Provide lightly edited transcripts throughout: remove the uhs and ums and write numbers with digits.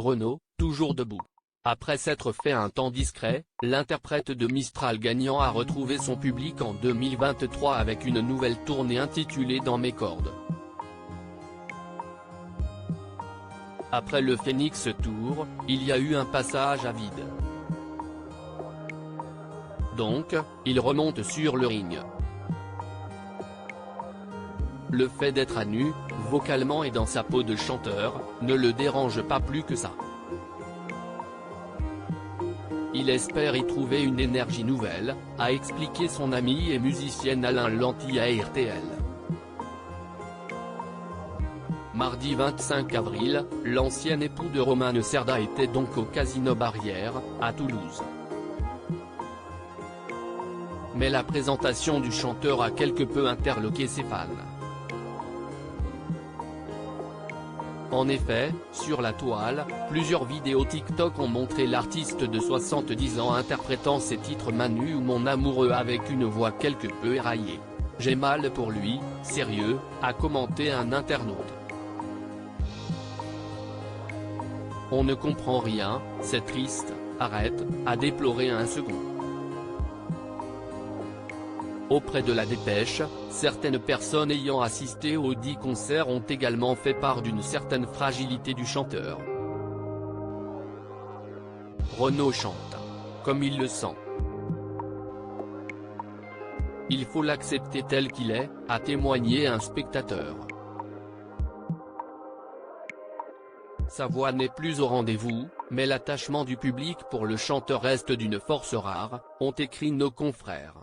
Renaud, toujours debout. Après s'être fait un temps discret, l'interprète de Mistral gagnant a retrouvé son public en 2023 avec une nouvelle tournée intitulée Dans mes cordes. Après le Phoenix Tour, il y a eu un passage à vide. Donc, il remonte sur le ring. Le fait d'être à nu, vocalement et dans sa peau de chanteur, ne le dérange pas plus que ça. Il espère y trouver une énergie nouvelle, a expliqué son ami et musicienne Alain Lanty à RTL. Mardi 25 avril, l'ancien époux de Romane Cerda était donc au Casino Barrière, à Toulouse. Mais la présentation du chanteur a quelque peu interloqué ses fans. En effet, sur la toile, plusieurs vidéos TikTok ont montré l'artiste de 70 ans interprétant ses titres Manu ou Mon amoureux avec une voix quelque peu éraillée. « J'ai mal pour lui, sérieux », a commenté un internaute. « On ne comprend rien, c'est triste, arrête », a déploré un second. Auprès de la Dépêche, certaines personnes ayant assisté au dit concert ont également fait part d'une certaine fragilité du chanteur. Renaud chante comme il le sent. Il faut l'accepter tel qu'il est, a témoigné un spectateur. Sa voix n'est plus au rendez-vous, mais l'attachement du public pour le chanteur reste d'une force rare, ont écrit nos confrères.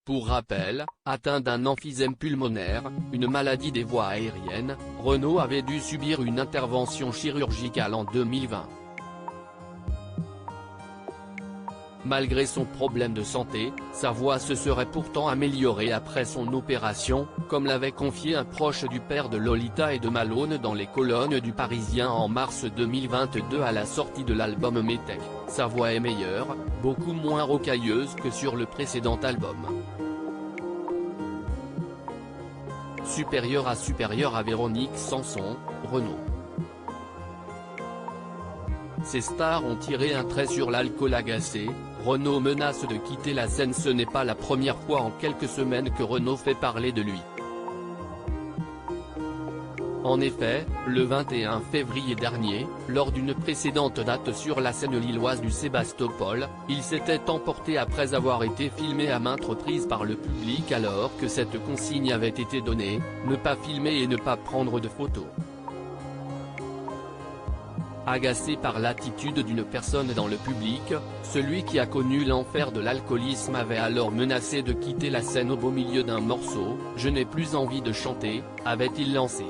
Pour rappel, atteint d'un emphysème pulmonaire, une maladie des voies aériennes, Renaud avait dû subir une intervention chirurgicale en 2020. Malgré son problème de santé, sa voix se serait pourtant améliorée après son opération, comme l'avait confié un proche du père de Lolita et de Malone dans les colonnes du Parisien en mars 2022 à la sortie de l'album Métèque. Sa voix est meilleure, beaucoup moins rocailleuse que sur le précédent album. Supérieur à Véronique Sanson, Renaud. Ces stars ont tiré un trait sur l'alcool agacé, Renaud menace de quitter la scène. Ce n'est pas la première fois en quelques semaines que Renaud fait parler de lui. En effet, le 21 février dernier, lors d'une précédente date sur la scène lilloise du Sébastopol, il s'était emporté après avoir été filmé à maintes reprises par le public alors que cette consigne avait été donnée, ne pas filmer et ne pas prendre de photos. Agacé par l'attitude d'une personne dans le public, celui qui a connu l'enfer de l'alcoolisme avait alors menacé de quitter la scène au beau milieu d'un morceau, « Je n'ai plus envie de chanter », avait-il lancé.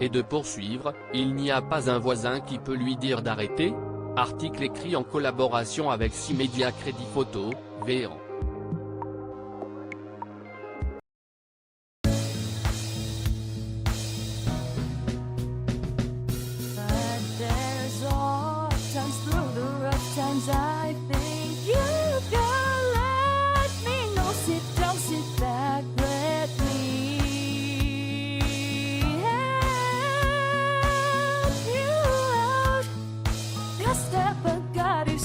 Et de poursuivre, « Il n'y a pas un voisin qui peut lui dire d'arrêter ?» Article écrit en collaboration avec 6 médias Crédit Photo, Véran. I think you can let me know. Sit down, sit back, let me help you out. That step I got you.